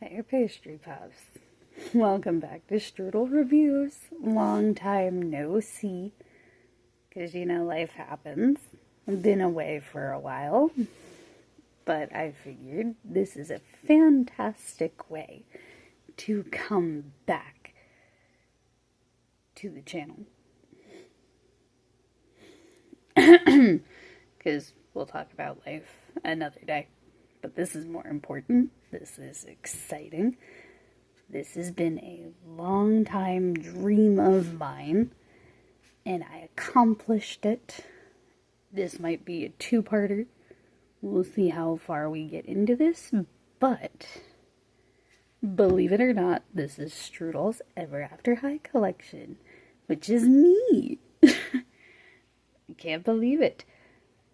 Hey, pastry puffs. Welcome back to Strudel Reviews. Long time no see. Because, life happens. I've been away for a while. But I figured this is a fantastic way to come back to the channel. Because we'll talk about life another day. But this is more important. This is exciting. This has been a long time dream of mine, and I accomplished it. This might be a two-parter. We'll see how far we get into this, but believe it or not, this is Strudel's Ever After High collection, which is me. I can't believe it.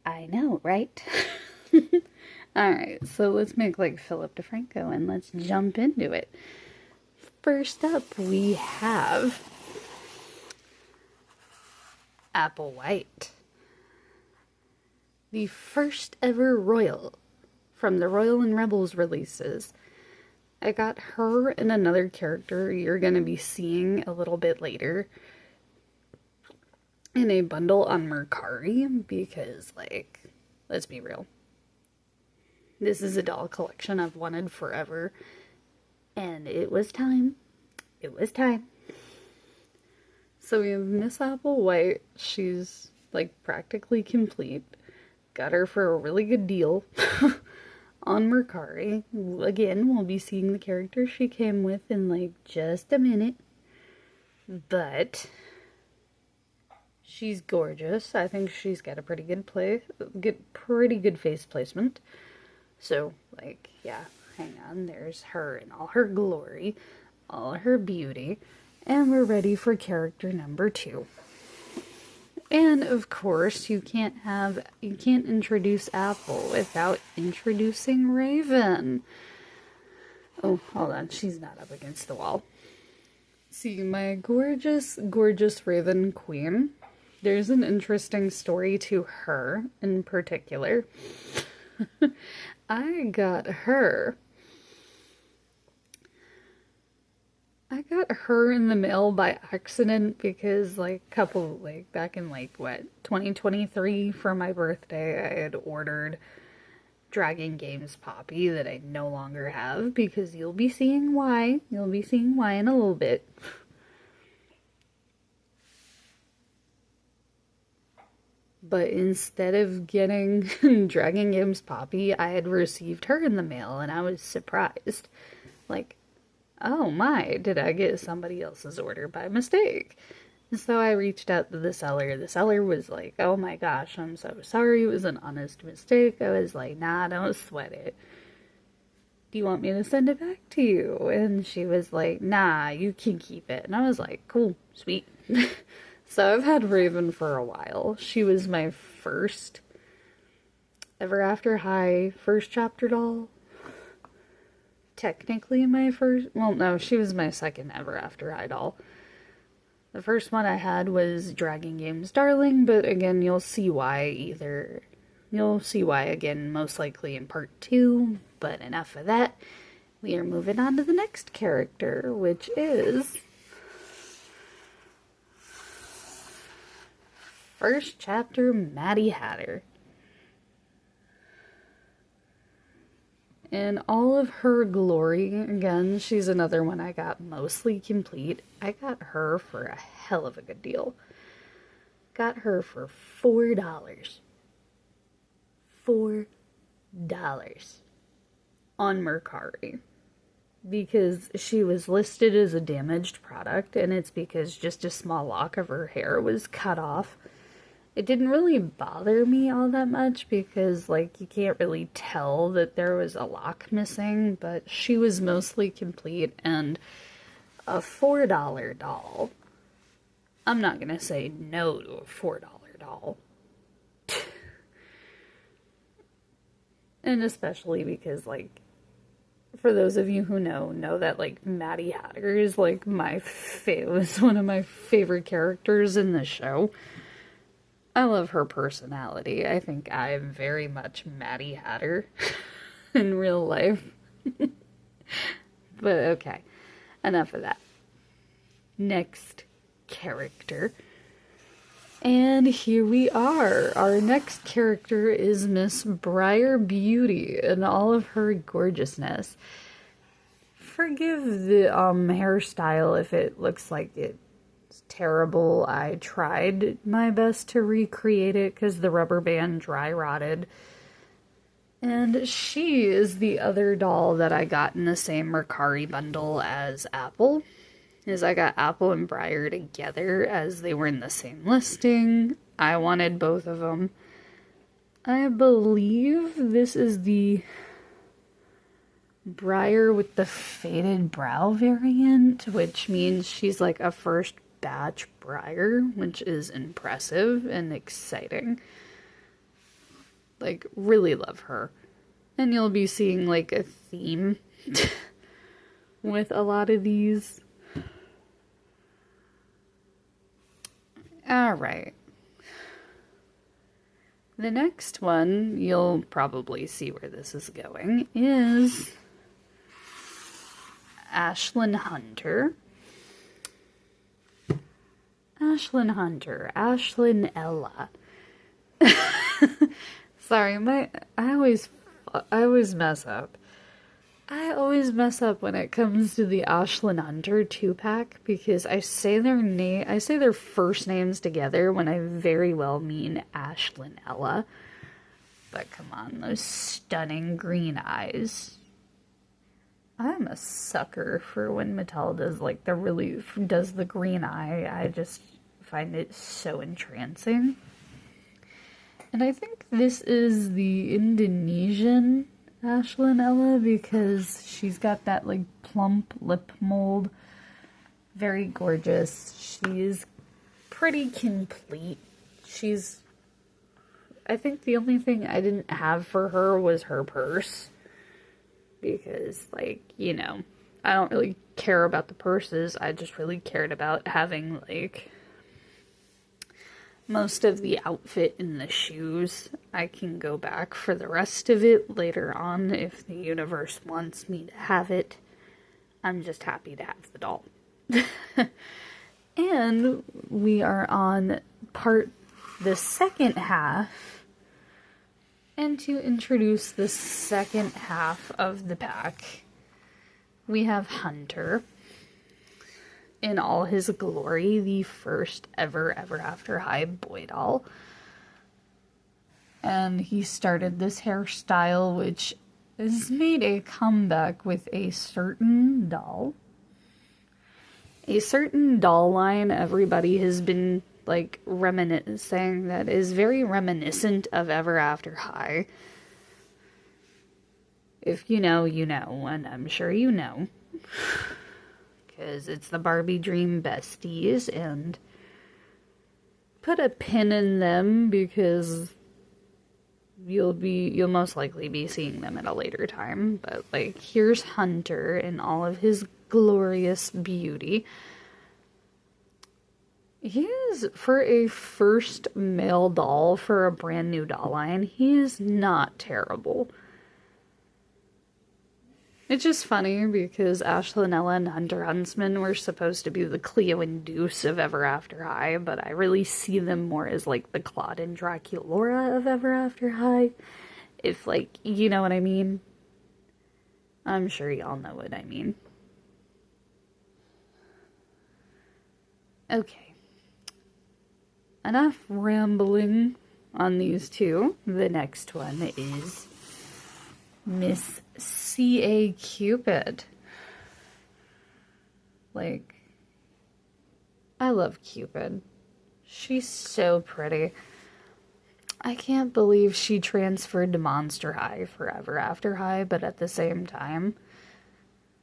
I know, right? Alright, so let's make like Philip DeFranco and let's jump into it. First up, we have Applewhite. The first ever Royal from the Royal and Rebels releases. I got her and another character you're going to be seeing a little bit later in a bundle on Mercari because, let's be real. This is a doll collection I've wanted forever, and it was time. It was time. So we have Miss Applewhite. She's, practically complete. Got her for a really good deal on Mercari. Again, we'll be seeing the character she came with in, just a minute. But she's gorgeous. I think she's got a pretty good face placement. So, yeah, hang on, there's her in all her glory, all her beauty, and we're ready for character number 2. And, of course, you can't introduce Apple without introducing Raven. Oh, hold on, she's not up against the wall. See, my gorgeous, gorgeous Raven Queen, there's an interesting story to her in particular. I got her in the mail by accident because, back in, 2023 for my birthday, I had ordered Dragon Games Poppy that I no longer have because you'll be seeing why. You'll be seeing why in a little bit. But instead of getting Dragon Games Poppy, I had received her in the mail, and I was surprised. Oh my, did I get somebody else's order by mistake? And so I reached out to the seller. The seller was like, oh my gosh, I'm so sorry, it was an honest mistake. I was like, nah, don't sweat it. Do you want me to send it back to you? And she was like, nah, you can keep it. And I was like, cool, sweet. So I've had Raven for a while. She was my first Ever After High first chapter doll. Technically my first, well no, she was my second Ever After High doll. The first one I had was Dragon Games Darling, but again you'll see why again most likely in part 2, but enough of that. We are moving on to the next character, which is first chapter Maddie Hatter. In all of her glory, again, she's another one I got mostly complete. I got her for a hell of a good deal. Got her for $4. $4 on Mercari. Because she was listed as a damaged product, and it's because just a small lock of her hair was cut off. It didn't really bother me all that much because, you can't really tell that there was a lock missing, but she was mostly complete, and a $4 doll. I'm not gonna say no to a $4 doll. And especially because, for those of you who know that, Maddie Hatter is, was one of my favorite characters in the show. I love her personality. I think I'm very much Maddie Hatter in real life. But okay, enough of that. Next character. And here we are. Our next character is Miss Briar Beauty in all of her gorgeousness. Forgive the hairstyle if it looks like it's terrible. I tried my best to recreate it because the rubber band dry rotted. And she is the other doll that I got in the same Mercari bundle as Apple. I got Apple and Briar together as they were in the same listing. I wanted both of them. I believe this is the Briar with the faded brow variant, which means she's like a first batch Briar, which is impressive and exciting. Like, really love her. And you'll be seeing like a theme with a lot of these. Alright. The next one, you'll probably see where this is going, is Ashlyn Hunter. Ashlyn Ella. Sorry, I always mess up. I always mess up when it comes to the Ashlyn Hunter 2-pack because I say their first names together when I very well mean Ashlyn Ella. But come on, those stunning green eyes. I'm a sucker for when Mattel does the green eye. I just find it so entrancing. And I think this is the Indonesian Ashlyn Ella because she's got that like plump lip mold. Very gorgeous. She's pretty complete. I think the only thing I didn't have for her was her purse. Because, like, you know, I don't really care about the purses. I just really cared about having, like, most of the outfit and the shoes. I can go back for the rest of it later on if the universe wants me to have it. I'm just happy to have the doll. And we are on the second half. And to introduce the second half of the pack, we have Hunter in all his glory, the first ever After High boy doll. And he started this hairstyle, which has made a comeback with a certain doll. A certain doll line everybody has been like reminiscing that is very reminiscent of Ever After High. If you know, you know, and I'm sure you know. Because it's the Barbie Dream besties, and put a pin in them because you'll most likely be seeing them at a later time. But like, here's Hunter in all of his glorious beauty. He is, for a first male doll for a brand new doll line, he is not terrible. It's just funny because Ashlyn Ella and Hunter Huntsman were supposed to be the Cleo and Deuce of Ever After High, but I really see them more as like the Claude and Draculaura of Ever After High. If, like, you know what I mean? I'm sure y'all know what I mean. Okay. Enough rambling on these two. The next one is Miss C.A. Cupid. Like, I love Cupid. She's so pretty. I can't believe she transferred to Monster High forever after High, but at the same time,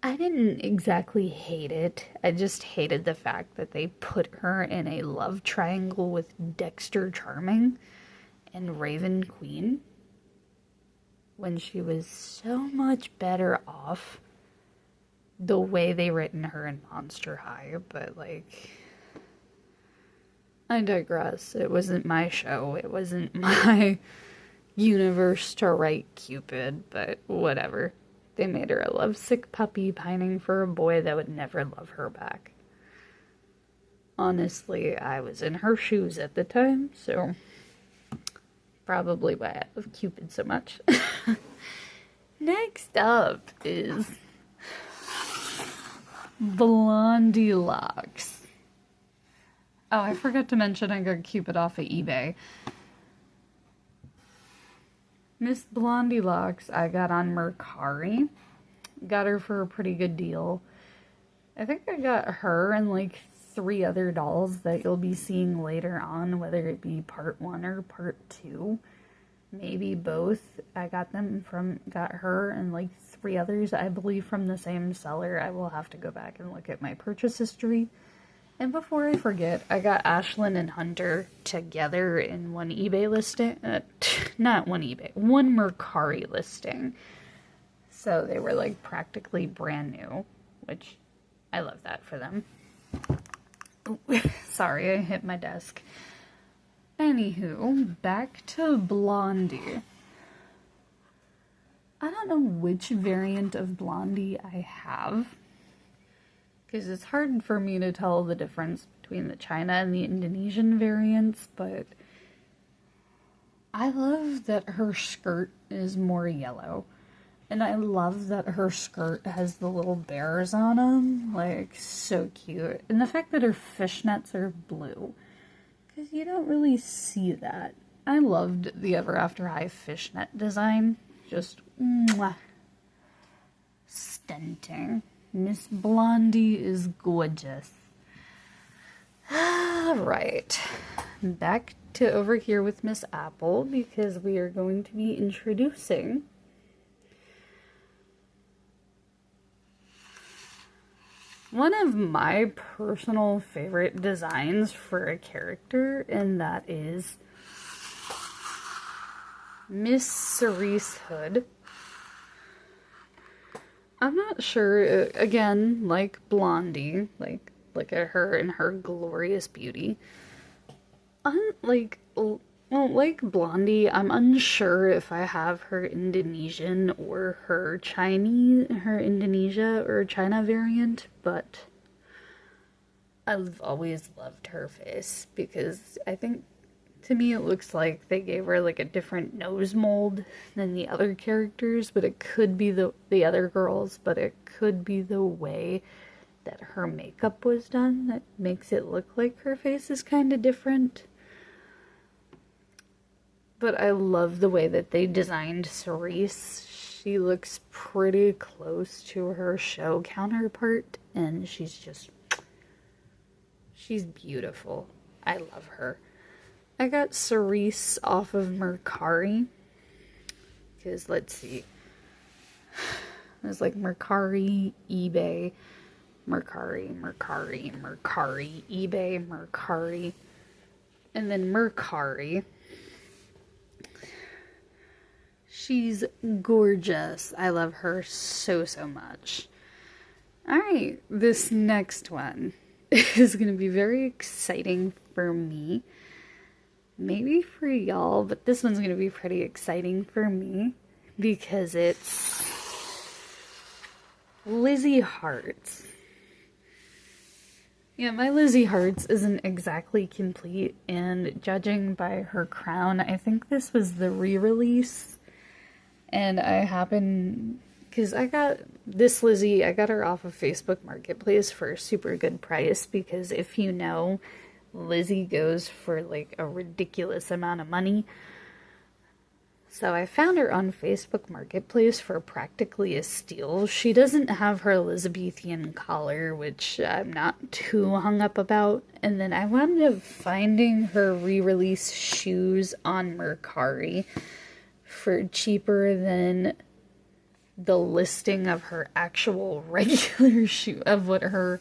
I didn't exactly hate it. I just hated the fact that they put her in a love triangle with Dexter Charming and Raven Queen when she was so much better off the way they written her in Monster High. But, like, I digress. It wasn't my show. It wasn't my universe to write Cupid, but whatever. They made her a lovesick puppy pining for a boy that would never love her back. Honestly, I was in her shoes at the time, so probably why I love Cupid so much. Next up is Blondie Locks. Oh, I forgot to mention I got Cupid off of eBay. Miss Blondie Locks I got on Mercari. Got her for a pretty good deal. I think I got her and like 3 other dolls that you'll be seeing later on, whether it be part 1 or part 2. Maybe both. I got her and like 3 others, I believe, from the same seller. I will have to go back and look at my purchase history. And before I forget, I got Ashlyn and Hunter together in one eBay listing. One Mercari listing. So they were like practically brand new, which I love that for them. Ooh, sorry, I hit my desk. Anywho, back to Blondie. I don't know which variant of Blondie I have, because it's hard for me to tell the difference between the China and the Indonesian variants, but I love that her skirt is more yellow. And I love that her skirt has the little bears on them. Like, so cute. And the fact that her fishnets are blue, because you don't really see that. I loved the Ever After High fishnet design. Just, mwah. Stunning. Miss Blondie is gorgeous. Alright. Back to over here with Miss Apple, because we are going to be introducing one of my personal favorite designs for a character, and that is Miss Cerise Hood. I'm not sure, again, like Blondie, like, look at her in her glorious beauty. Like Blondie, I'm unsure if I have her Indonesian or her Indonesia or China variant, but I've always loved her face, because I think, to me, it looks like they gave her like a different nose mold than the other characters, but it could be the other girls, but it could be the way that her makeup was done that makes it look like her face is kind of different. But I love the way that they designed Cerise. She looks pretty close to her show counterpart, and she's beautiful. I love her. I got Cerise off of Mercari, because let's see, there's like Mercari, eBay, Mercari, eBay, Mercari, and then Mercari. She's gorgeous. I love her so much. Alright, this next one is going to be very exciting for me. Maybe for y'all, but this one's going to be pretty exciting for me, because it's Lizzie Hearts. Yeah, my Lizzie Hearts isn't exactly complete, and judging by her crown, I think this was the re-release. And because I got this Lizzie, I got her off of Facebook Marketplace for a super good price, because if you know, Lizzie goes for like a ridiculous amount of money. So I found her on Facebook Marketplace for practically a steal. She doesn't have her Elizabethan collar, which I'm not too hung up about. And then I wound up finding her re-release shoes on Mercari for cheaper than the listing of her actual regular shoe, of what her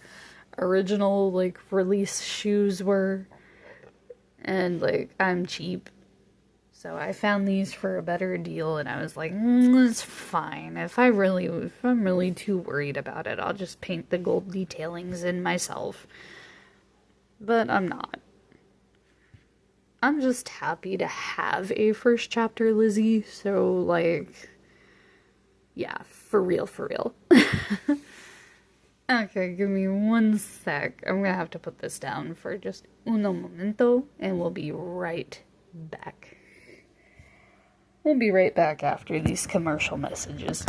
original like release shoes were. And like, I'm cheap, so I found these for a better deal, and I was like, it's fine. If I'm really too worried about it, I'll just paint the gold detailings in myself. But I'm not. I'm just happy to have a first chapter Lizzie, so like, yeah, For real, for real. Okay, give me one sec. I'm gonna have to put this down for just uno momento, and we'll be right back. We'll be right back after these commercial messages.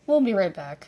We'll be right back.